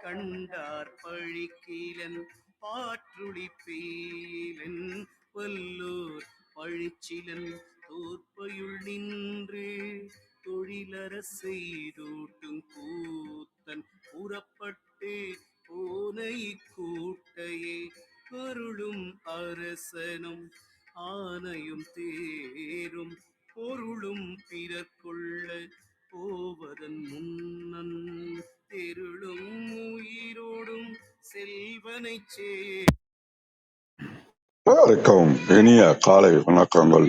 கண்டார் பழிக்கீலன் பாற்றுளிப்பீலன் வல்லோர் பழிச்சிலன் தோற்பயுள் நின்று தொழிலற செய்தூட்டும் கூத்தன் புறப்பட்டு போன இக்கூட்டையே அருளும் அரசனும் ஆனையும் தேரும் பொருளும் பிறர்கொள்ள போவதன் முன்னன் தெருளும் உயிரோடும் செல்வனை அனைவருக்கும் இனிய காலை வணக்கங்கள்.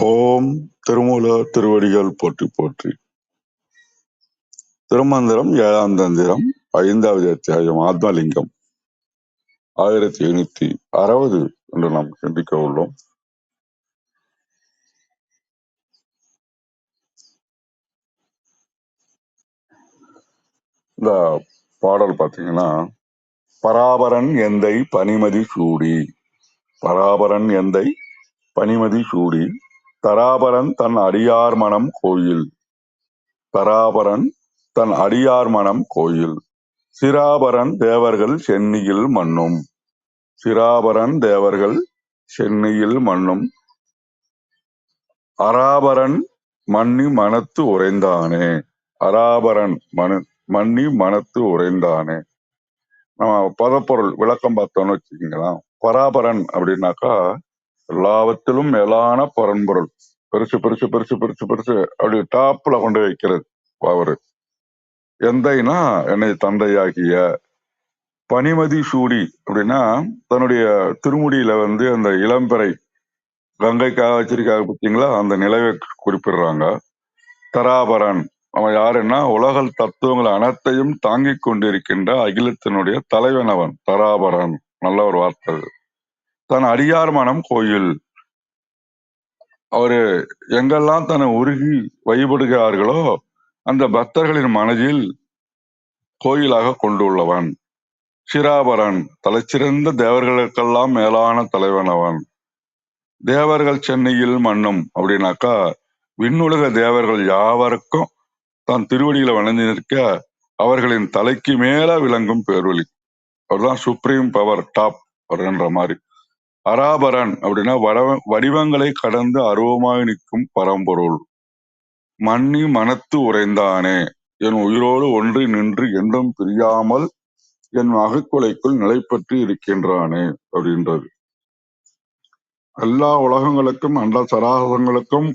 ஓம் திருமூலர் திருவடிகள் போற்றி போற்றி. திருமந்திரம் 7ஆம் தந்திரம் 5வது அத்தியாயம் ஆத்மலிங்கம் 1560 என்று நாம் சிந்திக்க உள்ளோம். இந்த பாடல் பார்த்தீங்கன்னா, பராபரன் எந்தை பனிமதி சூடி, பராபரன் எந்தை பனிமதி சூடி, தராபரன் தன் அடியார் மனம் கோயில், தராபரன் தன் அடியார் மனம் கோயில், சிராபரன் தேவர்கள் சென்னியில் மன்னும், சிராபரன் தேவர்கள் சென்னியில் மன்னும், அராபரன் மன்னி மனத்து உறைந்தானே, அராபரன் மன்னி மனத்து உறைந்தானே. நம்ம பதப்பொருள் விளக்கம் பார்த்தோம்னு வச்சுக்கீங்களா, பராபரன் அப்படின்னாக்கா எல்லாவற்றிலும் மேலான பரன்பொருள், பெருசு பெருசு பெருசு பெருசு பெருசு அப்படி டாப்ல கொண்டு வைக்கிறது அவரு. எந்தைனா என்னை தந்தையாகிய, பனிமதி சூடி அப்படின்னா தன்னுடைய திருமுடியில அந்த இளம்பிறை கங்கைக்காக வச்சிருக்காங்க பார்த்தீங்களா, அந்த நிலவை குறிப்பிடுறாங்க. தராபரன் அவன் யாருன்னா உலக தத்துவங்கள் அனைத்தையும் தாங்கிக் கொண்டிருக்கின்ற அகிலத்தினுடைய தலைவன் அவன். தராபரன் நல்ல ஒரு வார்த்தை. தன் அடியார் மனம் கோயில், அவரு எங்கெல்லாம் தன்னை உருகி வழிபடுகிறார்களோ அந்த பக்தர்களின் மனதில் கோயிலாக கொண்டுள்ளவன். சிராபரன் தலைச்சிறந்த தேவர்களுக்கெல்லாம் மேலான தலைவன் அவன். தேவர்கள் சென்னையில் மன்னும் அப்படின்னாக்கா விண்ணுலக தேவர்கள் யாவருக்கும் தான் திருவடியில வணங்கி நிற்க அவர்களின் தலைக்கு மேல விளங்கும் பேரொளி, அவர்தான் சுப்ரீம் பவர், டாப் அப்படின்ற மாதிரி. அராபரன் அப்படின்னா வடிவங்களை கடந்து அருவமாய் நிற்கும் பரம்பொருள். மன்னி மனத்து உறைந்தானே, என் உயிரோடு ஒன்றி நின்று என்றும் பிரியாமல் என் அகக்குலைக்குள் நிலை பெற்று இருக்கின்றானே அப்படின்றது. எல்லா உலகங்களுக்கும் அண்ட சராசரங்களுக்கும்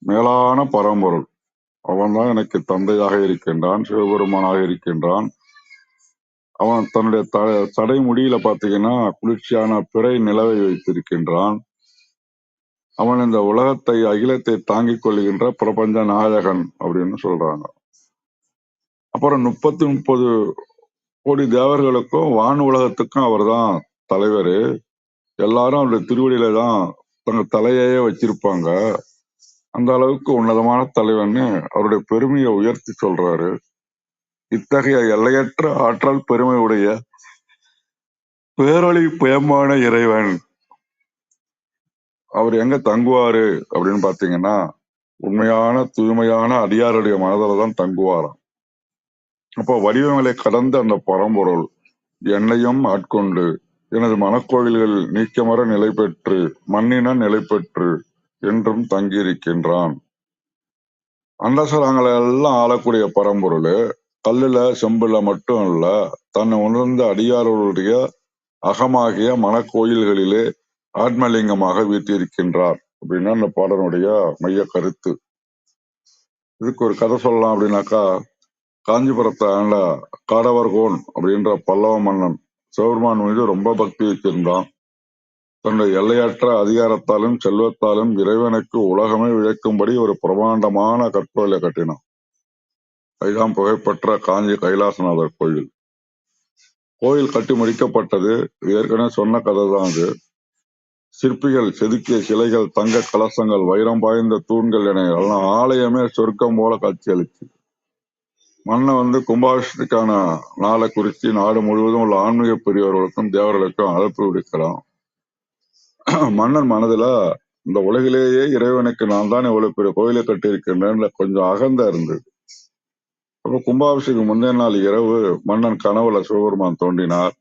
மேலான பரம்பொருள் அவன்தான் எனக்கு தந்தையாக இருக்கின்றான், சிவபெருமானாக இருக்கின்றான். அவன் தன்னுடைய தடை முடியில பாத்தீங்கன்னா குளிர்ச்சியான பிறை நிலவை வைத்திருக்கின்றான். அவன் இந்த உலகத்தை அகிலத்தை தாங்கிக் கொள்கின்ற பிரபஞ்ச நாயகன் அப்படின்னு சொல்றாங்க. அப்புறம் 30 கோடி தேவர்களுக்கும் வான் உலகத்துக்கும் அவர் தான் தலைவர். எல்லாரும் அவருடைய திருவடியில தான் தங்க தலையையே வச்சிருப்பாங்க. அந்த அளவுக்கு உன்னதமான தலைவன்னு அவருடைய பெருமையை உயர்த்தி சொல்றாரு. இத்தகைய எல்லையற்ற ஆற்றல் பெருமை உடைய பேரொளி புயமான இறைவன் அவர் எங்க தங்குவாரு அப்படின்னு பாத்தீங்கன்னா, உண்மையான தூய்மையான அடியாருடைய மனதில தான் தங்குவாராம். அப்போ வடிவங்களை கடந்த அந்த பரம்பொருள் என்னையும் ஆட்கொண்டு எனது மனக்கோவில்கள் நீக்கமர நிலை பெற்று மண்ணின நிலை பெற்று என்றும் தங்கியிருக்கின்றான். அண்டசராங்களை எல்லாம் ஆளக்கூடிய பரம்பொருள் கல்லுல செம்புல மட்டும் இல்ல, தன்னை உணர்ந்த அடியார்களுடைய அகமாகிய மனக்கோயில்களிலே ஆத்மலிங்கமாக வீட்டிருக்கின்றார் அப்படின்னா அந்த பாடனுடைய மைய கருத்து. இதுக்கு ஒரு கதை சொல்லலாம் அப்படின்னாக்கா, காஞ்சிபுரத்தை ஆண்ட காடவர்கோன் அப்படின்ற பல்லவ மன்னன் சிவபெருமான் மீது ரொம்ப பக்தி வச்சிருந்தான். தன்னுடைய எல்லையற்ற அதிகாரத்தாலும் செல்வத்தாலும் இறைவனுக்கு உலகமே விளக்கும்படி ஒரு பிரமாண்டமான கற்கோயிலை கட்டினான். அதுதான் புகழ்பெற்ற காஞ்சி கைலாசநாதர் கோயில். கோயில் கட்டி முடிக்கப்பட்டது. ஏற்கனவே சொன்ன கதை தான் அது. சிற்பிகள் செதுக்கிய சிலைகள், தங்க கலசங்கள், வைரம் பாய்ந்த தூண்கள் என எல்லாம் ஆலயமே சொர்க்கம் போல காட்சி அளிச்சு. மன்னன் கும்பாபிஷேகத்துக்கான நாளை குறித்து நாடு முழுவதும் உள்ள ஆன்மீக பெரியவர்களுக்கும் தேவர்களுக்கும் அழைப்பு விடுக்கிறான். மன்னன் மனதுல இந்த உலகிலேயே இறைவனுக்கு நான் தான் இவ்வளவு பெரிய கோயிலை கட்டியிருக்கின்றேன் கொஞ்சம் அகந்த இருந்தது. அப்ப கும்பாபிஷேகம் முந்தைய நாள் இரவு மன்னன் கனவுல சிவபெருமான் தோன்றினார்.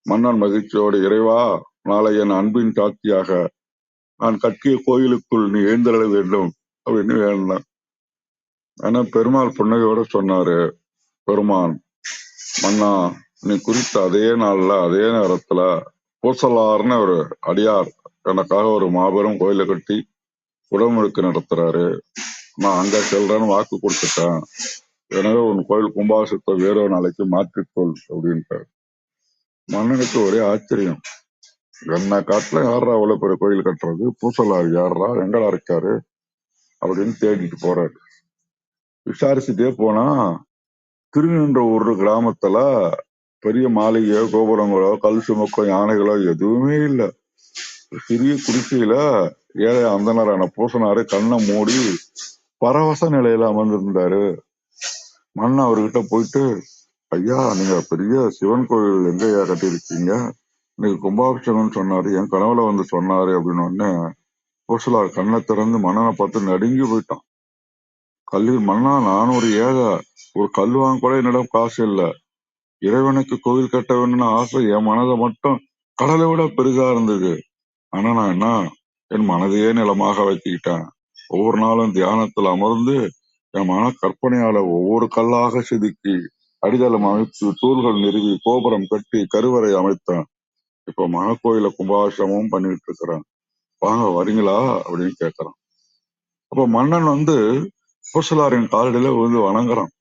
மன்னன் மகிழ்ச்சியோடு, இறைவா, நாளை என் அன்பின் சாட்சியாக நான் கட்டிய கோயிலுக்குள் நீ எழுந்தருள வேண்டும் அப்படின்னு வேண்டான். ஆனா பெருமாள் புன்னகையோட சொன்னாரு, பெருமான், மன்னா, நீ குறித்த அதே நாள்ல அதே நேரத்துல பூசலார்னு ஒரு அடியார் எனக்காக ஒரு மாபெரும் கோயிலை கட்டி உடமுழுக்கு நடத்துறாரு. நான் அங்க செல்றேன்னு வாக்கு கொடுத்துட்டேன். எனவே உன் கோயில் கும்பாபிஷேகத்தை வேற நாளைக்கு மாற்றிக்கொள் அப்படின்ட்டார். மன்னனுக்கு ஒரே ஆச்சரியம். என்ன காட்டுல யாரா அவ்வளவு பெரிய கோயில் கட்டுறது, பூசலார் யாரா, எங்கடா இருக்காரு அப்படின்னு தேடிட்டு போறாரு. விசாரிச்சுட்டே போனா திருநின்ற ஒரு கிராமத்துல பெரிய மாளிகையோ கோபுரங்களோ கல் சுமக்கோ யானைகளோ எதுவுமே இல்ல. சிறிய குடிசையில ஏழை அந்தனரான பூசனாரு கண்ணை மூடி பரவச நிலையில அமர்ந்திருந்தாரு. மன்னன் அவர்கிட்ட போயிட்டு, ஐயா, நீங்க பெரிய சிவன் கோயில் எங்க ஐயா கட்டியிருக்கீங்க, இன்னைக்கு கும்பாபிஷேகம்னு சொன்னாரு, என் கனவுல வந்து சொன்னாரு அப்படின்னு உடனே பூசலார் கண்ணை திறந்து மன்னனை பார்த்து நடுங்கி போயிட்டான். மன்னா, நான் ஒரு ஏழை, ஒரு கல் வாங்க கூட என்னிடம் காசு இல்ல. இறைவனுக்கு கோவில் கட்ட வேணும்னு ஆசை என் மனதை மட்டும் கடலை விட பெரிதா இருந்தது. ஆனா நான் என்ன, என் மனதையே நிலமாக வச்சுக்கிட்டேன். ஒவ்வொரு நாளும் தியானத்துல அமர்ந்து என் மன கற்பனையால ஒவ்வொரு கல்லாக செதுக்கி அடித்தளம் அமைத்து தூள்கள் நிறுவி கோபுரம் கட்டி கருவறை அமைத்தேன். இப்ப மனக்கோயில கும்பாபிஷேகமும் பண்ணிட்டு இருக்கிறேன், வாங்க வரீங்களா அப்படின்னு கேட்கறான். அப்ப மன்னன் வந்து பூசலாரின் காலடியில விழுந்து வணங்குறான்.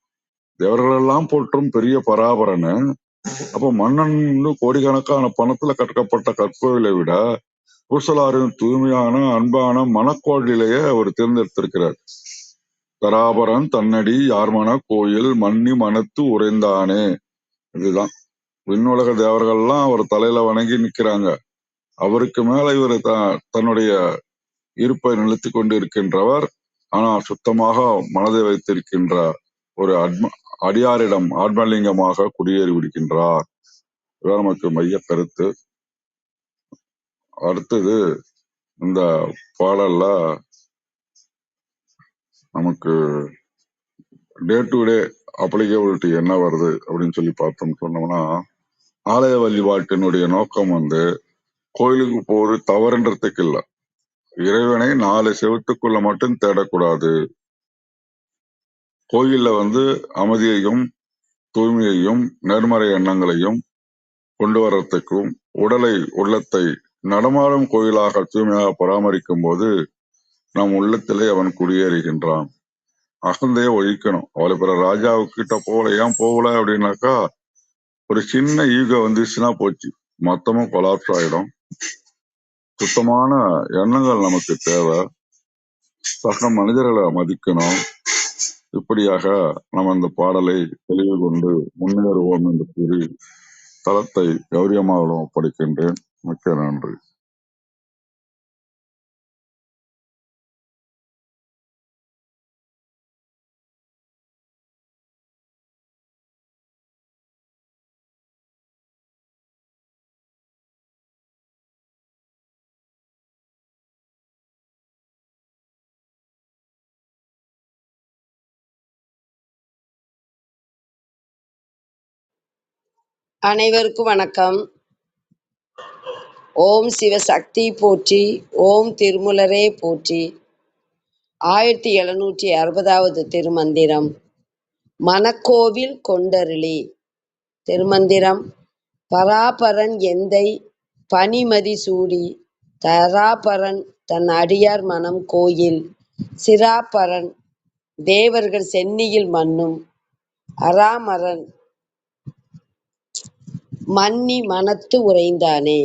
தேவர்கள் எல்லாம் போற்றும் பெரிய பராபரன்னு. அப்ப மன்னன் கோடிக்கணக்கான பணத்துல கட்டப்பட்ட கற்கோவிலை விட பூசலாரின் தூய்மையான அன்பான மனக்கோயிலையே அவர் தேர்ந்தெடுத்திருக்கிறார். பராபரன் தன்னடி யார்மன கோயில் மன்னி மனத்து உறைந்தானே. இதுதான் விண்ணுலக தேவர்கள்லாம் அவர் தலையில வணங்கி நிக்கிறாங்க. அவருக்கு மேல இவர் தன்னுடைய இருப்பை நிறுத்தி கொண்டு இருக்கின்றவர். ஆனா சுத்தமாக மனதை வைத்திருக்கின்ற ஒரு அடியாரிடம் ஆத்மலிங்கமாக குடியேறி விடுகின்றார். இதான் நமக்கு மைய கருத்து. அடுத்தது இந்த பாடல்ல நமக்கு டே டு டே அப்ளிகபிலிட்டி என்ன வருது அப்படின்னு சொல்லி பார்த்தோம்னு சொன்னோம்னா, ஆலய வழிபாட்டினுடைய நோக்கம் வந்து கோயிலுக்கு போறது தவறுன்றதுக்கு இல்ல. இறைவனை 4 செவத்துக்குள்ள மட்டும் தேடக்கூடாது. கோயில்ல வந்து அமைதியையும் தூய்மையையும் நேர்மறை எண்ணங்களையும் கொண்டு வர்றதுக்கும் உடலை உள்ளத்தை நடமாடும் கோயிலாக தூய்மையாக பராமரிக்கும் போது நம் உள்ளத்திலே அவன் குடியேறுகின்றான். அகந்தையை ஒழிக்கணும். அவளை பிற ராஜாவுக்கிட்ட போகல, ஏன் போகல அப்படின்னாக்கா, ஒரு சின்ன ஈகோ வந்துச்சுன்னா போச்சு, மொத்தமும் கொலாப்ஸ் ஆயிடும். சுத்தமான எண்ணங்கள் நமக்கு தேவை. சக மனிதர்களை மதிக்கணும். இப்படியாக நாம் அந்த பாடலை தெளிவு கொண்டு முன்னேறுவோம் என்று கூறி தளத்தை கௌரியமாகவும் ஒப்படைக்கின்றேன். மிக்க நன்றி. அனைவருக்கும் வணக்கம். ஓம் சிவசக்தி போற்றி, ஓம் திருமுலரே போற்றி. 1760வது திருமந்திரம். மனக்கோவில் கொண்டருளி. திருமந்திரம். பராபரன் எந்தை பனிமதி சூடி தராபரன் தன் அடியார் மனம் கோயில் சிராபரன் தேவர்கள் சென்னியில் மன்னும் அராமரன் மன்னி மனத்து உறைந்தானே.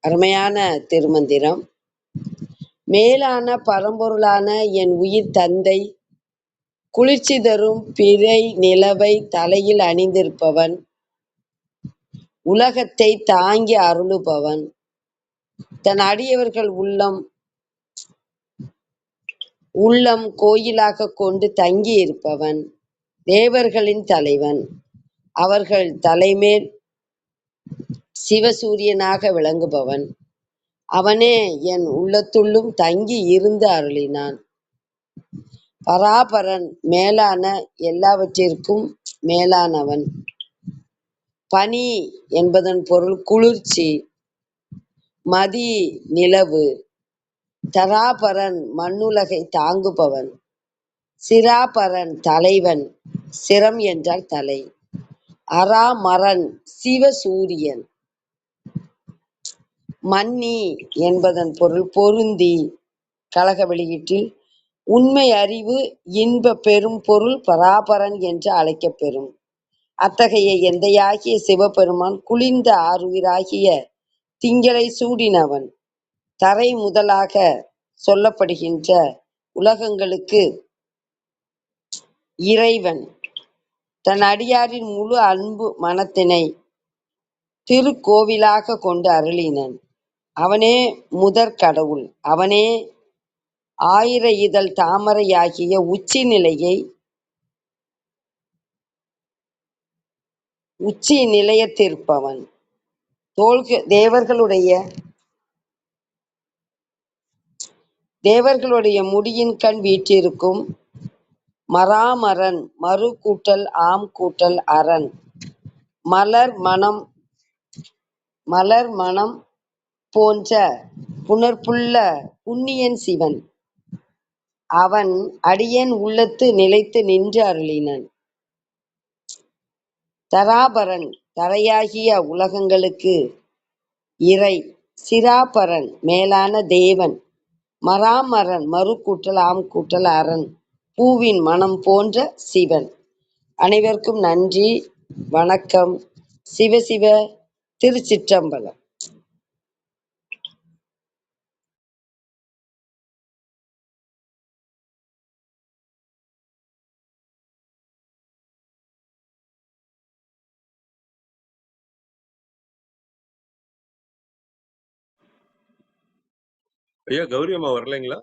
அருமையான திருமந்திரம். மேலான பரம்பொருளான என் உயிர் தந்தை குளிர்ச்சி தரும் பிறை நிலவை தலையில் அணிந்திருப்பவன், உலகத்தை தாங்கி அருளுபவன், தன் அடியவர்கள் உள்ளம் கோயிலாக கொண்டு தங்கி இருப்பவன், தேவர்களின் தலைவன், அவர்கள் தலைமேல் சிவசூரியனாக விளங்குபவன், அவனே என் உள்ளத்துள்ளும் தங்கி இருந்து அருளினான். பராபரன் மேலான எல்லாவற்றிற்கும் மேலானவன். பனி என்பதன் பொருள் குளிர்ச்சி. மதி நிலவு. தராபரன் மண்ணுலகை தாங்குபவன். சிராபரன் தலைவன். சிரம் என்றால் தலை. அராமரன் சிவசூரியன். மன்னி என்பதன் பொருள் பொருந்தி. கழக வெளியீட்டில் உண்மை அறிவு இன்ப பெரும் பொருள் பராபரன் என்று அழைக்கப்பெறும். அத்தகைய எந்தையாகிய சிவபெருமான் குளிர்ந்த ஆருயிராகிய திங்களை சூடினவன். தரை முதலாக சொல்லப்படுகின்ற உலகங்களுக்கு இறைவன். தன் அடியாரின் முழு அன்பு மனத்தினை திருக்கோவிலாக கொண்டு அருளினன். அவனே முதற் கடவுள். அவனே ஆயிர இதழ் தாமரையாகிய உச்சி நிலையத்திருப்பவன். தேவர்களுடைய முடியின் கண் வீற்றிருக்கும் மராமரன். மறு கூட்டல் ஆம் கூட்டல் அரண். மலர் மணம் போன்ற புணர்ப்புள்ள புண்ணியன் சிவன். அவன் அடியேன் உள்ளத்து நிலைத்து நின்று அருளினன். தராபரன் தரையாகிய உலகங்களுக்கு இறை. சிராபரன் மேலான தேவன். மராமரன் மறு கூட்டல் ஆம் கூட்டல் அரண். பூவின் மனம் போன்ற சிவன். அனைவருக்கும் நன்றி, வணக்கம். சிவசிவ. திருச்சிற்றம்பலம். ஐயா கௌரி அம்மா வரலைங்களா?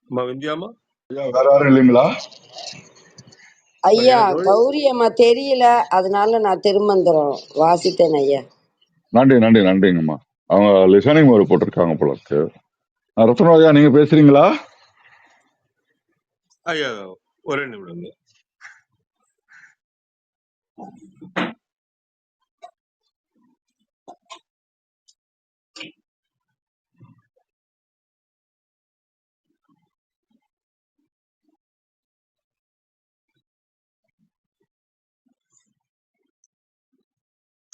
அம்மா விந்தியாமா? ஐயா வேற யாரும் இல்லைங்களா? ஐயா கௌரி அம்மா தெரியல, அதனால நான் திருமந்திரம் வாசித்தேன் ஐயா. நன்றி நன்றி நன்றிங்கம்மா. அவங்க லிசனிங் ஒரு போட்டிருக்காங்க போல இருக்கு. ரத்னா ஐயா நீங்க பேசுறீங்களா? ஐயா ஒரே நிமிடம்.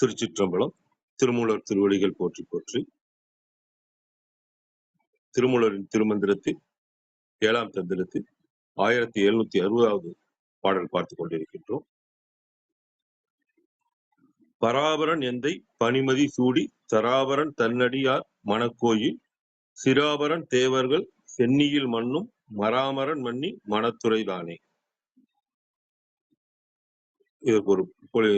திருச்சிற்றம்பலம். திருமூலர் திருவடிகள் போற்றி போற்றி. திருமூலரின் திருமந்திரத்தில் 7ஆம் தந்திரத்தில் 1760வது பாடல் பார்த்துக் கொண்டிருக்கின்றோம். பராபரன் எந்தை பனிமதி சூடி தராபரன் தன்னடியார் மணக்கோயில் சிராபரன் தேவர்கள் சென்னியில் மண்ணும் மராமரன் மன்னி மனத்துறைதானே. இதற்கு ஒரு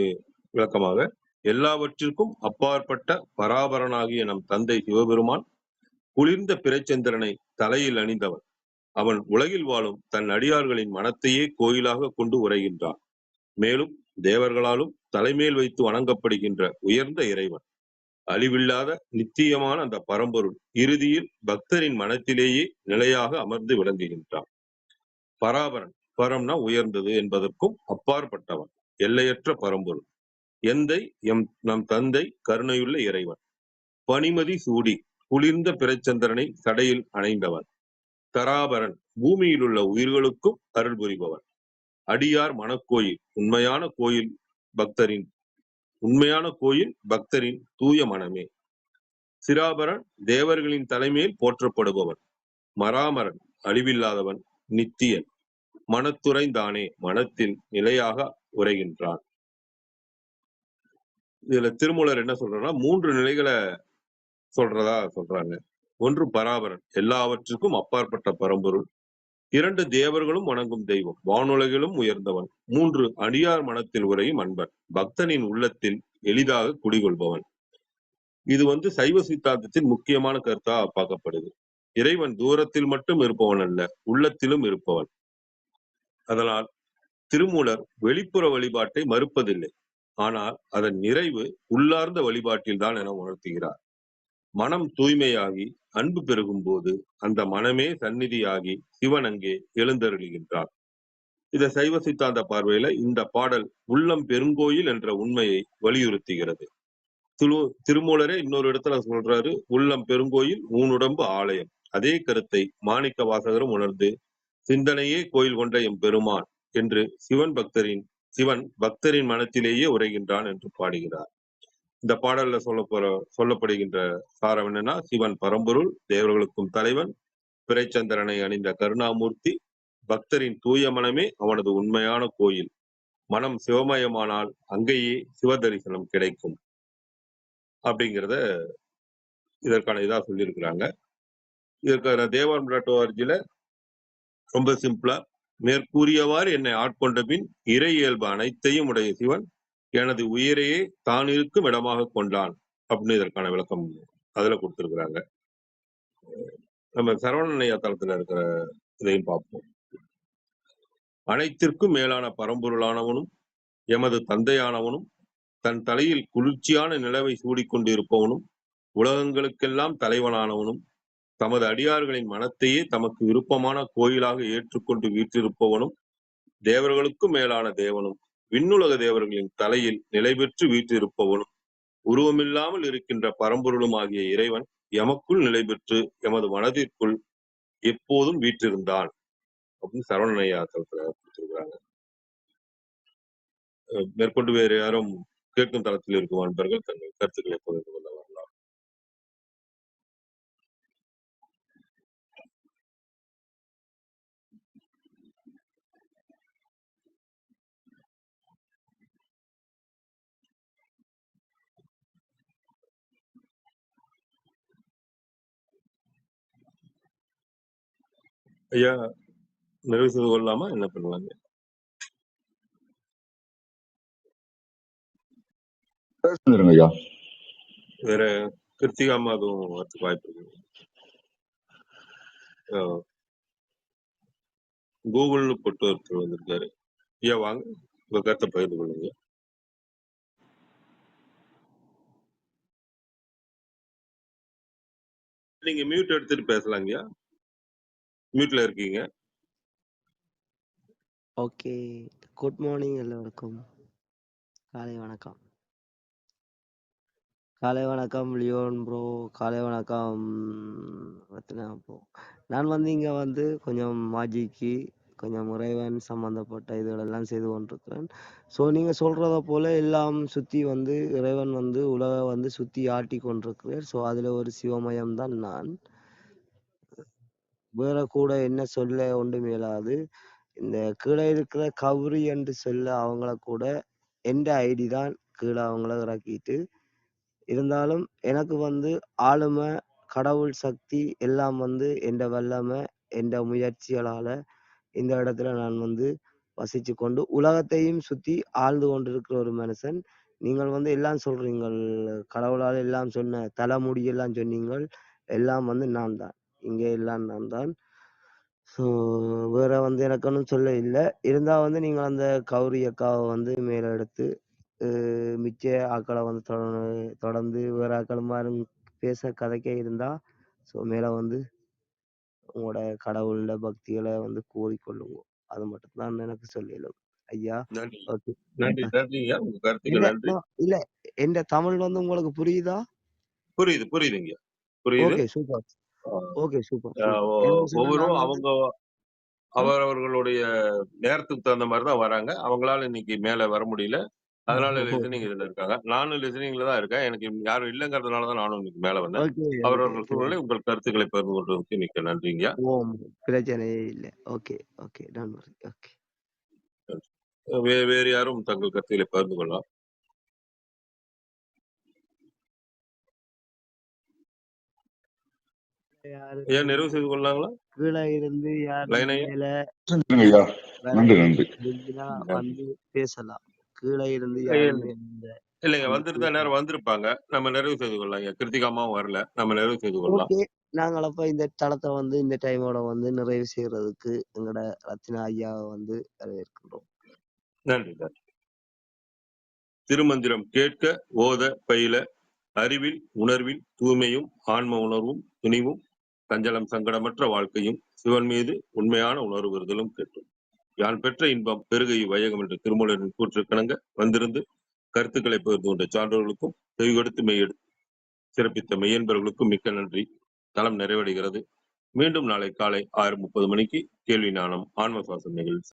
விளக்கமாக, எல்லாவற்றிற்கும் அப்பாற்பட்ட பராபரனாகிய நம் தந்தை சிவபெருமான் குளிர்ந்த பிறைச்சந்திரனை தலையில் அணிந்தவன். அவன் உலகில் வாழும் தன் அடியார்களின் மனத்தையே கோயிலாக கொண்டு உரைகின்றான். மேலும் தேவர்களாலும் தலைமேல் வைத்து வணங்கப்படுகின்ற உயர்ந்த இறைவன். அழிவில்லாத நித்தியமான அந்த பரம்பொருள் இறுதியில் பக்தரின் மனத்திலேயே நிலையாக அமர்ந்து விளங்குகின்றான். பராபரன், பரம்னா உயர்ந்தது என்பதற்கும் அப்பாற்பட்டவன், எல்லையற்ற பரம்பொருள். எந்தை நம் தந்தை கருணையுள்ள இறைவன். பனிமதி சூடி குளிர்ந்த பிறைச்சந்திரனை சடையில் அணைந்தவன். தராபரன் பூமியில் உள்ள உயிர்களுக்கும் அருள் புரிபவன். அடியார் மனக்கோயில் உண்மையான கோயில் பக்தரின் தூய மனமே. சிராபரன் தேவர்களின் தலைமையில் போற்றப்படுபவன். மராமரன் அழிவில்லாதவன், நித்தியன். மனத்துறைந்தானே மனத்தில் நிலையாக உரைகின்றான். இதுல திருமூலர் என்ன சொல்றா, 3 நிலைகளை சொல்றாங்க. ஒன்று பராபரன், எல்லாவற்றுக்கும் அப்பாற்பட்ட பரம்பொருள். 2 தேவர்களும் வணங்கும் தெய்வம், வானுலகிலும் உயர்ந்தவன். 3 அடியார் மனத்தில் உரையும் அன்பன், பக்தனின் உள்ளத்தில் எளிதாக குடிகொள்பவன். இது சைவ சித்தாந்தத்தின் முக்கியமான கருத்தா பார்க்கப்படுது. இறைவன் தூரத்தில் மட்டும் இருப்பவன் அல்ல, உள்ளத்திலும் இருப்பவன். அதனால் திருமூலர் வெளிப்புற வழிபாட்டை மறுப்பதில்லை, ஆனால் அதன் நிறைவு உள்ளார்ந்த வழிபாட்டில் தான் என உணர்த்துகிறார். மனம் தூய்மையாகி அன்பு பெருகும் போது அந்த மனமே சந்நிதியாகி சிவன் அங்கே எழுந்தருளுகின்றார். இத சைவ சித்தாந்த பார்வையில இந்த பாடல் உள்ளம் பெருங்கோயில் என்ற உண்மையை வலியுறுத்துகிறது. திருமூலரே இன்னொரு இடத்துல சொல்றாரு, உள்ளம் பெருங்கோயில் ஊனுடம்பு ஆலயம். அதே கருத்தை மாணிக்க வாசகரும் உணர்ந்து சிந்தனையே கோயில் கொண்ட எம் பெருமான் என்று சிவன் பக்தரின் மனத்திலேயே உரைகின்றான் என்று பாடுகிறார். இந்த பாடல்ல சொல்லப்படுகின்ற சாரம் என்னன்னா, சிவன் பரம்பொருள், தேவர்களுக்கும் தலைவன், பிறைச்சந்திரனை அணிந்த கருணாமூர்த்தி, பக்தரின் தூய மனமே அவனது உண்மையான கோயில். மனம் சிவமயமானால் அங்கேயே சிவ தரிசனம் கிடைக்கும் அப்படிங்கிறத இதற்கான இதா சொல்லியிருக்கிறாங்க. இதற்கான தேவாரம்.org ரொம்ப சிம்பிளா, மேற்கூறியவாறு என்னை ஆட்கொண்ட பின் இறை இயல்பு அனைத்தையும் உடைய சிவன் எனது உயிரையே தான் இருக்கும் இடமாக கொண்டான் அப்படின்னு இதற்கான விளக்கம் அதுல கொடுத்திருக்கிறாங்க. நம்ம சரவணனையா தளத்துல இருக்கிற இதையும் பார்ப்போம். அனைத்திற்கும் மேலான பரம்பொருளானவனும் எமது தந்தையானவனும் தன் தலையில் குளிர்ச்சியான நிலவை சூடிக்கொண்டு இருப்பவனும் உலகங்களுக்கெல்லாம் தலைவனானவனும் தமது அடியார்களின் மனத்தையே தமக்கு விருப்பமான கோயிலாக ஏற்றுக்கொண்டு வீற்றிருப்பவனும் தேவர்களுக்கும் மேலான தேவனும் விண்ணுலக தேவர்களின் தலையில் நிலை பெற்று வீற்றிருப்பவனும் உருவமில்லாமல் இருக்கின்ற பரம்பொருளும் ஆகிய இறைவன் எமக்குள் நிலை பெற்று எமது மனதிற்குள் எப்போதும் வீற்றிருந்தான் அப்படின்னு சரவணையா தளத்துல கொடுத்திருக்கிறாங்க. மேற்கொண்டு வேறு யாரும் கேட்கும் தளத்தில் இருக்கும் அன்பர்கள் தங்கள் கருத்துக்களை பகிர்ந்து கொள்ள வரலாம். ஐயா, நிறைவு செய்து கொள்ளலாமா? என்ன பண்ணலாங்க? பேசுங்க ஐயா. வேற கிருத்திகாமா அதுவும் வரத்துக்கு வாய்ப்பு இருக்கு. கூகுள்னு போட்டு ஒருத்தர் வந்திருக்காரு. ஐயா வாங்க, உங்க கருத்தை பகிர்ந்து கொள்ளுங்க. நீங்க மியூட் எடுத்துட்டு பேசலாங்கய்யா. மியூட்ல இருக்கீங்க. ஓகே. குட் மார்னிங் எல்லோருக்கும். காலை வணக்கம். காலை வணக்கம் லியோன் ப்ரோ. காலை வணக்கம் ரத்னா ப்ரோ. நான் வந்து இங்கே வந்து கொஞ்சம் மாஜிக்கு கொஞ்சம் இறைவன் சம்மந்தப்பட்ட இதுகளெல்லாம் செய்து கொண்டிருக்கிறேன். ஸோ நீங்கள் சொல்கிறத போல் எல்லாம் சுற்றி வந்து இறைவன் வந்து உலக வந்து சுற்றி ஆட்டி கொண்டிருக்கிறார். ஸோ அதில் ஒரு சிவமயம்தான் நான். வேற கூட என்ன சொல்ல ஒன்றும் இயலாது. இந்த கீழே இருக்கிற கவுரி என்று சொல்ல அவங்கள கூட எந்த ஐடி தான் கீழே அவங்கள இறக்கிட்டு இருந்தாலும் எனக்கு வந்து ஆளுமை கடவுள் சக்தி எல்லாம் வந்து எந்த வல்லமை எந்த முயற்சிகளால இந்த இடத்துல நான் வந்து வசிச்சு கொண்டு உலகத்தையும் சுத்தி ஆழ்ந்து கொண்டிருக்கிற ஒரு மனுஷன். நீங்கள் வந்து எல்லாம் சொல்றீங்கள், கடவுளால் எல்லாம் சொன்ன தலைமுடி எல்லாம் சொன்னீங்கள், எல்லாம் வந்து நான் தான், இங்கே எல்லாம் நான் தான். ஸோ வேற வந்து எனக்கு ஒன்றும் சொல்ல இல்லை. இருந்தால் வந்து நீங்கள் அந்த கௌரி அக்காவை வந்து மேலே எடுத்து மிச்ச ஆக்களை வந்து தொடர்ந்து வேற ஆக்கள் மாதிரி பேச கதைக்க இருந்தா ஸோ மேலே வந்து உங்களோட கடவுளோட பக்திகளை வந்து கூறிக்கொள்ளுங்க. அது மட்டும்தான் எனக்கு சொல்லலும் ஐயா. நன்றி ஓகே, நன்றி நன்றிங்க. உங்க கருத்துக்கு நன்றி. இல்ல எந்த தமிழ் வந்து உங்களுக்கு புரியுதா? புரியுதுங்க. புரியுது. Okay super. Okay super. ஒவ்வொருவரும் அவங்க அவரவர்களுடைய நேரத்துக்கு தகுந்த மாதிரி தான் வராங்க. அவங்களால இன்னைக்கு மேல வர முடியல. அதனால லிசனிங் இதுல இருக்காங்க. நானும் லிசனிங்ல தான் இருக்கேன். எனக்கு யாரும் இல்லைங்கிறதுனால தான் நானும் இன்னைக்கு மேல வந்தேன். அவரவர்கள் சூழ்நிலை உங்கள் கருத்துக்களை பகிர்ந்து கொண்டதற்கு மிக்க நன்றிங்க. பிரச்சனையே இல்லை. Okay okay okay. வேறு யாரும் தங்கள் கருத்துக்களை பகிர்ந்து கொள்ளலாம். ஏன் நிறைவு செய்து கொள்ளலாங்களா? கீழே இருந்து யார் வந்து பேசலாம். கீழே இருந்து யாருமே இல்லைங்க, வந்துட்டு நேரம் வந்திருப்பாங்க. நம்ம நிறைவு செய்து கொள்ளலாம். கிருத்திகாமாவும் வரல, நம்ம நிறைவு செய்து கொள்ளலாம். நாங்கள் அப்ப இந்த தளத்தை வந்து இந்த டைமோட வந்து நிறைவு செய்யறதுக்கு எங்களோட ரத்னா ஐயாவை வந்து வரவேற்கின்றோம். நன்றி. திருமந்திரம் கேட்க, ஓத, பயில, அறிவில், உணர்வில் தூய்மையும், ஆன்ம உணர்வும், துணிவும், சஞ்சலம் சங்கடமற்ற வாழ்க்கையும், சிவன் மீது உண்மையான உணர்வு வருதலும் கேட்டும். யான் பெற்ற இன்பம் பெருகை வையகம் என்ற திருமூலரின் கூற்றுக்கிணங்க வந்திருந்து கருத்துக்களை பகிர்ந்து கொண்ட சான்றோர்களுக்கும் செவிகொடுத்து மெய்யெடுத்து சிறப்பித்த மெய்யன்பர்களுக்கும் மிக்க நன்றி. தளம் நிறைவடைகிறது. மீண்டும் நாளை காலை 6:30 மணிக்கு கேள்வி ஞானம் ஆன்ம சுவாசம் நிகழ்ச்சி.